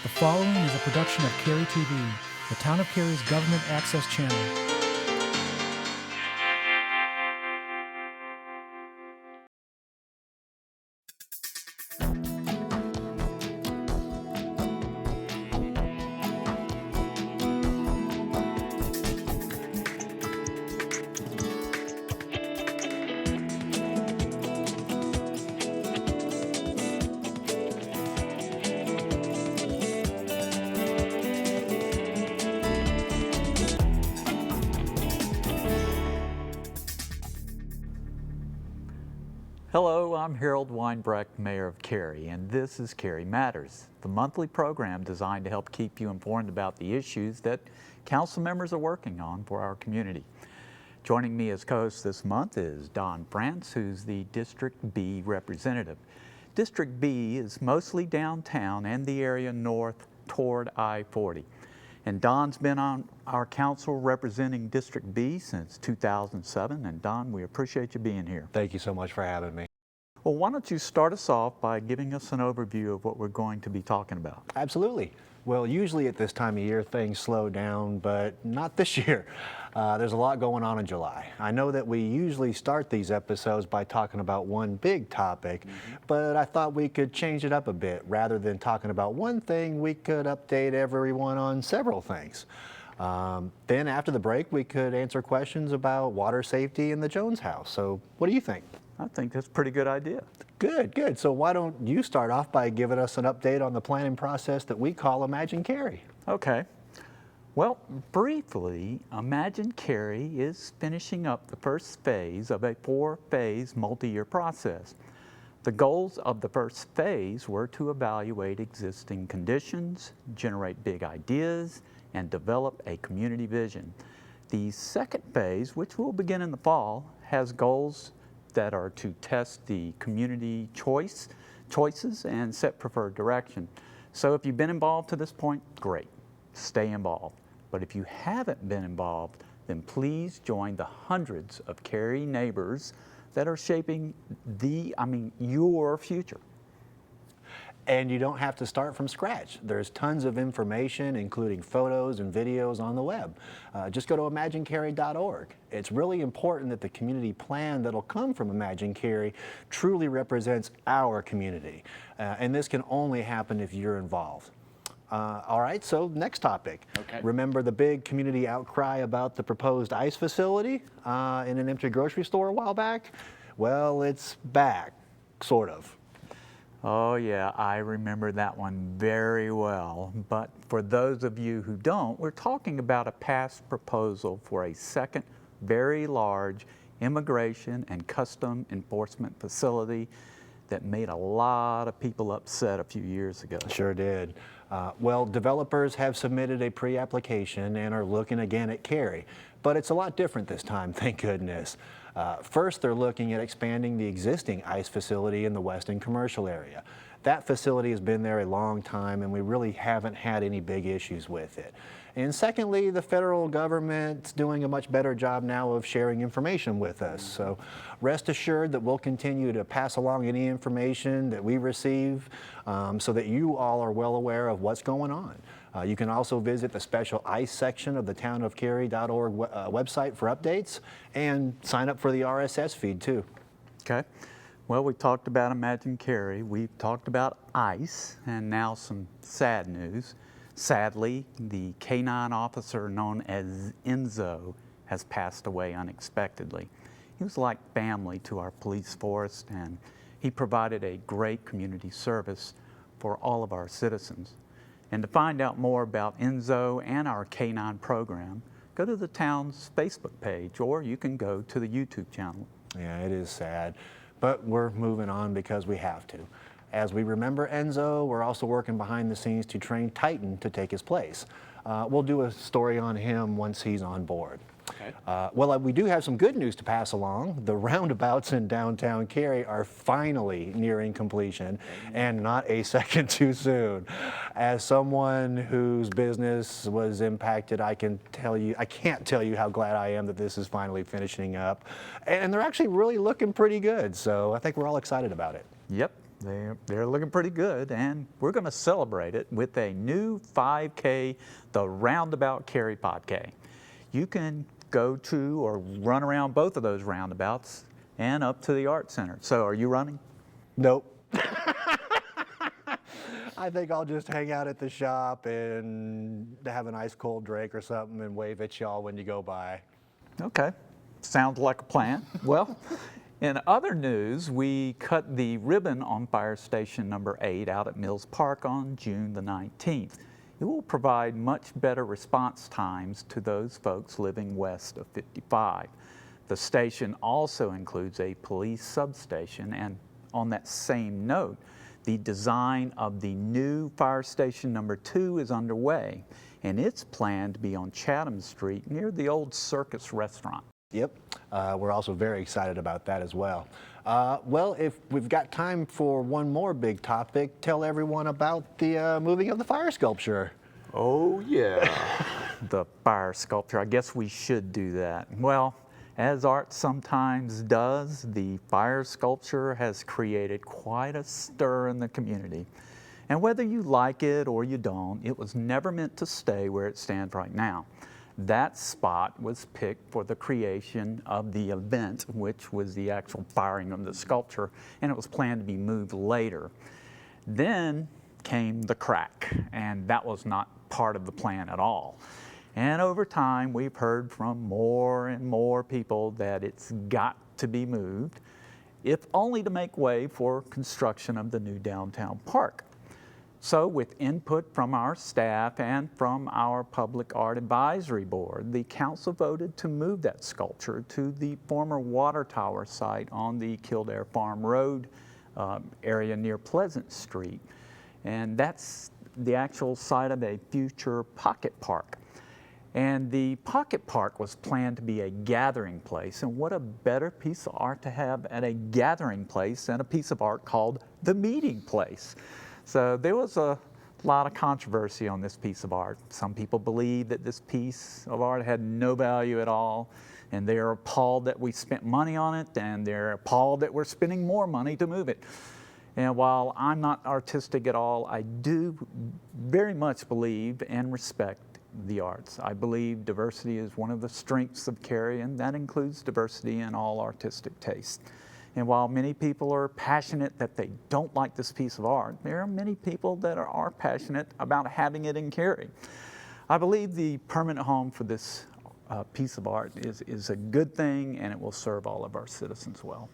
The following is a production of Cary TV, the Town of Cary's government access channel. Hello, I'm Weinbrecht, Mayor of Cary, and this is Cary Matters, the monthly program designed to help keep you informed about the issues that council members are working on for our community. Joining me as co-host this month is Don Frantz, who's the District B representative. District B is mostly downtown and the area north toward I-40. And Don's been on our council representing District B since 2007. And Don, we appreciate you being here. Thank you so much for having me. Well, why don't you start us off by giving us an overview of what we're going to be talking about? Absolutely. Well, usually at this time of year, things slow down, but not this year. There's a lot going on in July. I know that we usually start these episodes by talking about one big topic, but I thought we could change it up a bit. Rather than talking about one thing, we could update everyone on several things. Then after the break, we could answer questions about water safety in the Jones house. So what do you think? I think that's a pretty good idea. Good, good. So why don't you start off by giving us an update on the planning process that we call Imagine Cary? Okay. Well, briefly, Imagine Cary is finishing up the first phase of a four-phase multi-year process. The goals of the first phase were to evaluate existing conditions, generate big ideas, and develop a community vision. The second phase, which will begin in the fall, has goals that are to test the community choices and set preferred direction. So if you've been involved to this point, great, stay involved. But if you haven't been involved, then please join the hundreds of Cary neighbors that are shaping your future. And you don't have to start from scratch. There's tons of information, including photos and videos on the web. Just go to imaginecary.org. It's really important that the community plan that'll come from Imagine Cary truly represents our community. And this can only happen if you're involved. All right, so next topic. Okay. Remember the big community outcry about the proposed ICE facility in an empty grocery store a while back? Well, it's back, sort of. Oh yeah, I remember that one very well. But for those of you who don't, we're talking about a past proposal for a second very large immigration and custom enforcement facility that made a lot of people upset a few years ago. Sure did. Well, developers have submitted a pre-application and are looking again at Cary, but it's a lot different this time, thank goodness. First, they're looking at expanding the existing ICE facility in the Weston commercial area. That facility has been there a long time and we really haven't had any big issues with it. And secondly, the federal government's doing a much better job now of sharing information with us. So rest assured that we'll continue to pass along any information that we receive so that you all are well aware of what's going on. You can also visit the special ICE section of the townofcary.org website for updates and sign up for the RSS feed too. Okay. Well, we talked about Imagine Cary, we've talked about ICE, and now some sad news. Sadly, the K-9 officer known as Enzo has passed away unexpectedly. He was like family to our police force, and he provided a great community service for all of our citizens. And to find out more about Enzo and our K-9 program, go to the town's Facebook page, or you can go to the YouTube channel. Yeah, it is sad, but we're moving on because we have to. As we remember Enzo, we're also working behind the scenes to train Titan to take his place. We'll do a story on him once he's on board. Okay. Well, we do have some good news to pass along. The roundabouts in downtown Cary are finally nearing completion, and not a second too soon. As someone whose business was impacted, I can't tell you how glad I am that this is finally finishing up. And they're actually really looking pretty good, so I think we're all excited about it. Yep. They're looking pretty good, and we're going to celebrate it with a new 5K, the Roundabout Cary 5K. You can go to or run around both of those roundabouts and up to the Art Center. So are you running? Nope. I think I'll just hang out at the shop and have an ice cold drink or something and wave at y'all when you go by. Okay, sounds like a plan. Well, in other news, we cut the ribbon on Fire Station number 8 out at Mills Park on June the 19th. It will provide much better response times to those folks living west of 55. The station also includes a police substation, and on that same note, the design of the new Fire Station number 2 is underway, and it's planned to be on Chatham Street near the old Circus restaurant. Yep, we're also very excited about that as well. Well, if we've got time for one more big topic, tell everyone about the moving of the fire sculpture. Oh yeah, the fire sculpture. I guess we should do that. Well, as art sometimes does, the fire sculpture has created quite a stir in the community. And whether you like it or you don't, it was never meant to stay where it stands right now. That spot was picked for the creation of the event, which was the actual firing of the sculpture, and it was planned to be moved later. Then came the crack, and that was not part of the plan at all. And over time, we've heard from more and more people that it's got to be moved, if only to make way for construction of the new downtown park. So with input from our staff and from our Public Art Advisory Board, the council voted to move that sculpture to the former water tower site on the Kildare Farm Road area near Pleasant Street. And that's the actual site of a future pocket park. And the pocket park was planned to be a gathering place, and what a better piece of art to have at a gathering place than a piece of art called the meeting place. So there was a lot of controversy on this piece of art. Some people believe that this piece of art had no value at all, and they're appalled that we spent money on it, and they're appalled that we're spending more money to move it. And while I'm not artistic at all, I do very much believe and respect the arts. I believe diversity is one of the strengths of Cary, and that includes diversity in all artistic tastes. And while many people are passionate that they don't like this piece of art, there are many people that are passionate about having it in Cary. I believe the permanent home for this piece of art is a good thing, and it will serve all of our citizens well.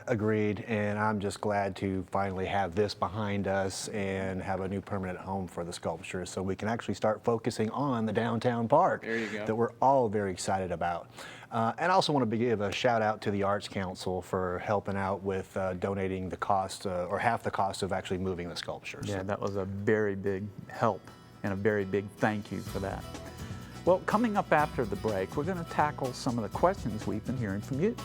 Agreed, and I'm just glad to finally have this behind us and have a new permanent home for the sculpture so we can actually start focusing on the downtown park. There you go. That we're all very excited about. And I also want to give a shout out to the Arts Council for helping out with donating the cost, or half the cost of actually moving the sculpture. Yeah, that was a very big help and a very big thank you for that. Well, coming up after the break, we're going to tackle some of the questions we've been hearing from you.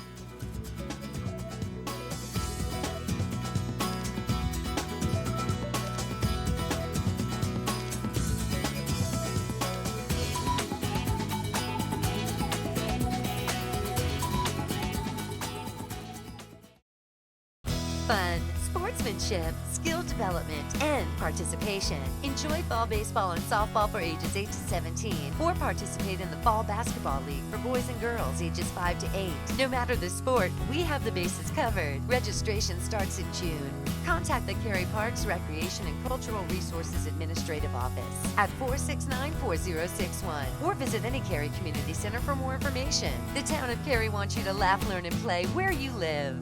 Fun, sportsmanship, skill development, and participation. Enjoy fall baseball and softball for ages 8 to 17, or participate in the fall basketball league for boys and girls ages 5 to 8. No matter the sport, we have the bases covered. Registration starts in June. Contact the Cary Parks Recreation and Cultural Resources Administrative Office at 469-4061, or visit any Cary Community Center for more information. The Town of Cary wants you to laugh, learn, and play where you live.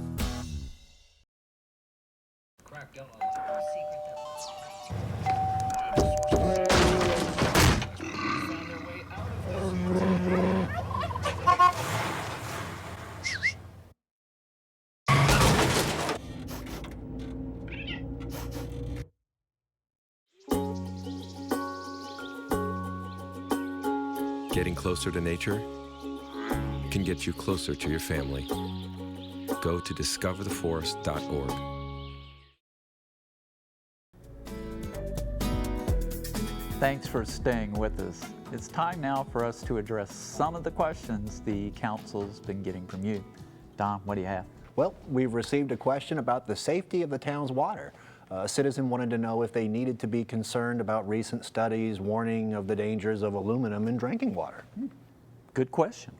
Getting closer to nature can get you closer to your family. Go to discovertheforest.org. Thanks for staying with us. It's time now for us to address some of the questions the council's been getting from you. Don, what do you have? Well, we've received a question about the safety of the town's water. A citizen wanted to know if they needed to be concerned about recent studies warning of the dangers of aluminum in drinking water. Good question.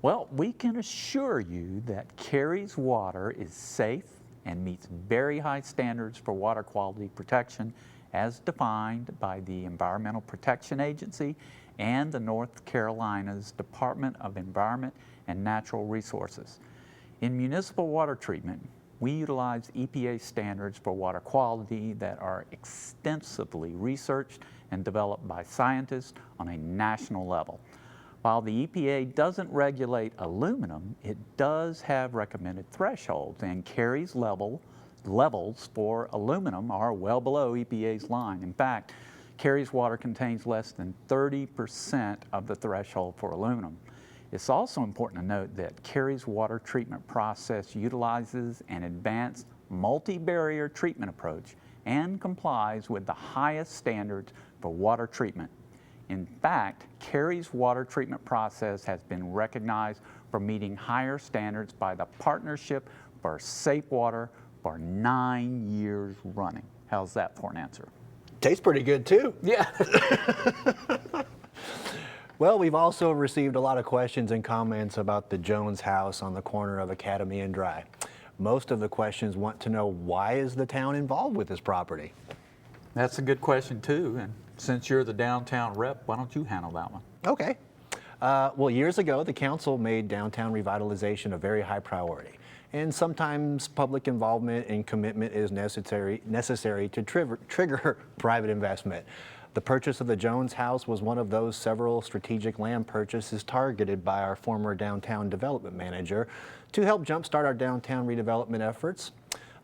Well, we can assure you that Cary's water is safe and meets very high standards for water quality protection as defined by the Environmental Protection Agency and the North Carolina's Department of Environment and Natural Resources. In municipal water treatment, we utilize EPA standards for water quality that are extensively researched and developed by scientists on a national level. While the EPA doesn't regulate aluminum, it does have recommended thresholds, and Cary's levels for aluminum are well below EPA's line. In fact, Cary's water contains less than 30% of the threshold for aluminum. It's also important to note that Cary's water treatment process utilizes an advanced multi-barrier treatment approach and complies with the highest standards for water treatment. In fact, Cary's water treatment process has been recognized for meeting higher standards by the Partnership for Safe Water for 9 years running. How's that for an answer? Tastes pretty good too. Yeah. Well, we've also received a lot of questions and comments about the Jones house on the corner of Academy and Dry. Most of the questions want to know, why is the town involved with this property? That's a good question too, and since you're the downtown rep, why don't you handle that one? Okay. Well, years ago, the council made downtown revitalization a very high priority. And sometimes public involvement and commitment is necessary to trigger private investment. The purchase of the Jones house was one of those several strategic land purchases targeted by our former downtown development manager to help jumpstart our downtown redevelopment efforts.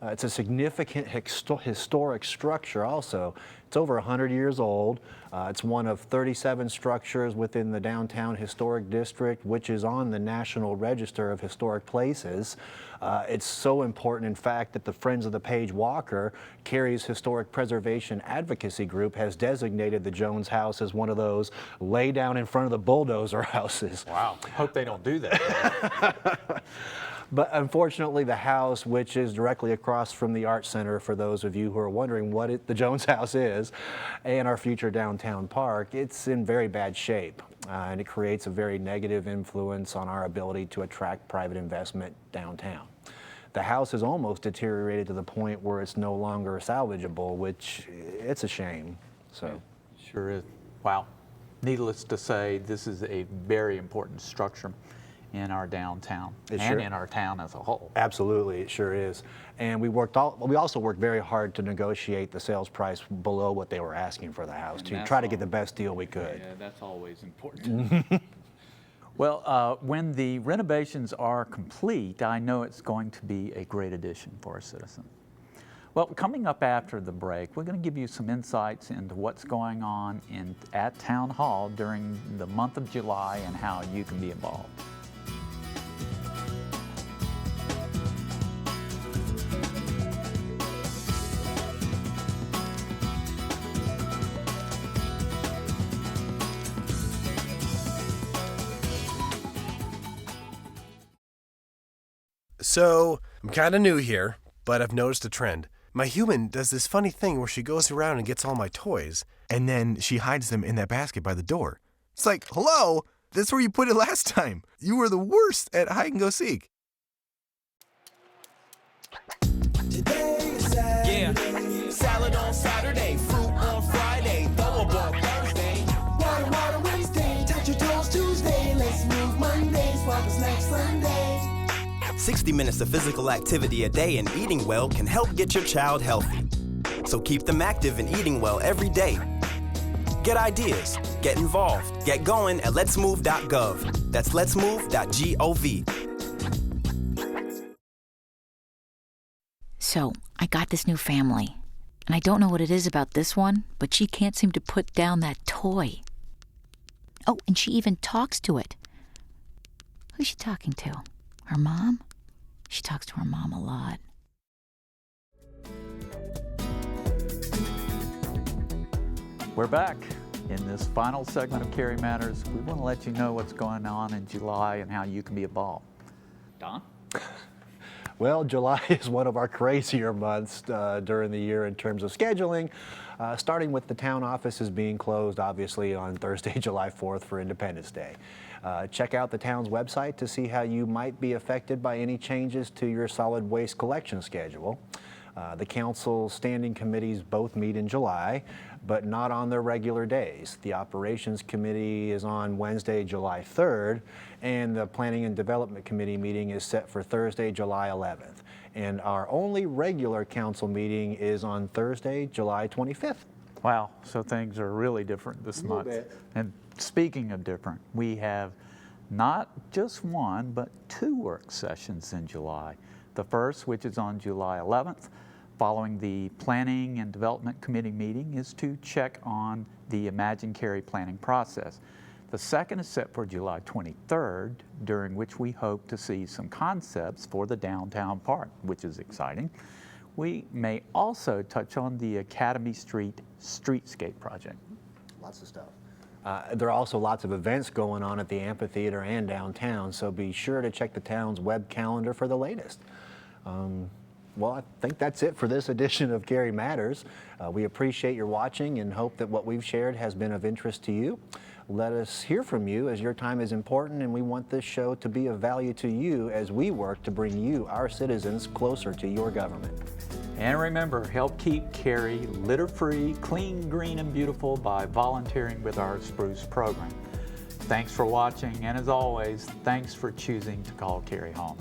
It's a significant historic structure also. It's over 100 years old. It's one of 37 structures within the Downtown Historic District, which is on the National Register of Historic Places. It's so important, in fact, that the Friends of the Page Walker, Cary's Historic Preservation Advocacy Group, has designated the Jones house as one of those lay down in front of the bulldozer houses. Wow, hope they don't do that. But unfortunately, the house, which is directly across from the Art Center, for those of you who are wondering what the Jones House is, and our future downtown park, it's in very bad shape. And it creates a very negative influence on our ability to attract private investment downtown. The house has almost deteriorated to the point where it's no longer salvageable, which it's a shame. So, Sure is. Wow. Needless to say, this is a very important structure in our downtown and in our town as a whole. Absolutely, it sure is. And we also worked very hard to negotiate the sales price below what they were asking for the house to try to get the best deal we could. Yeah, that's always important. Well, when the renovations are complete, I know it's going to be a great addition for our citizens. Well, coming up after the break, we're going to give you some insights into what's going on at Town Hall during the month of July and how you can be involved. So, I'm kind of new here, but I've noticed a trend. My human does this funny thing where she goes around and gets all my toys, and then she hides them in that basket by the door. It's like, hello, that's where you put it last time. You were the worst at hide and go seek. Today is Saturday, salad on Saturday, fruit on Friday, throw-a-ball Thursday, water Wednesday, touch your toes Tuesday, let's move Monday, swap us next Sunday. 60 minutes of physical activity a day and eating well can help get your child healthy. So keep them active and eating well every day. Get ideas, get involved, get going at letsmove.gov. That's letsmove.gov. So, I got this new family, and I don't know what it is about this one, but she can't seem to put down that toy. Oh, and she even talks to it. Who's she talking to? Her mom? She talks to her mom a lot. We're back. In this final segment of Cary Matters, we want to let you know what's going on in July and how you can be involved. Don? Well, July is one of our crazier months during the year in terms of scheduling, starting with the town offices being closed, obviously, on Thursday, July 4th for Independence Day. Check out the town's website to see how you might be affected by any changes to your solid waste collection schedule. The council standing committees both meet in July, but not on their regular days. The operations committee is on Wednesday, July 3rd, and the planning and development committee meeting is set for Thursday, July 11th. And our only regular council meeting is on Thursday, July 25th. Wow, so things are really different this month. bit. And speaking of different, we have not just one, but 2 work sessions in July. The first, which is on July 11th, following the Planning and Development Committee meeting, is to check on the Imagine Cary planning process. The second is set for July 23rd, during which we hope to see some concepts for the downtown park, which is exciting. We may also touch on the Academy Street streetscape project. Lots of stuff. There are also lots of events going on at the amphitheater and downtown, so be sure to check the town's web calendar for the latest. Well, I think that's it for this edition of Cary Matters. We appreciate your watching and hope that what we've shared has been of interest to you. Let us hear from you, as your time is important, and we want this show to be of value to you as we work to bring you, our citizens, closer to your government. And remember, help keep Cary litter-free, clean, green, and beautiful by volunteering with our Spruce program. Thanks for watching, and as always, thanks for choosing to call Cary home.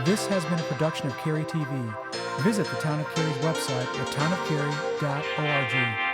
This has been a production of Cary TV. Visit the Town of Cary's website at townofcary.org.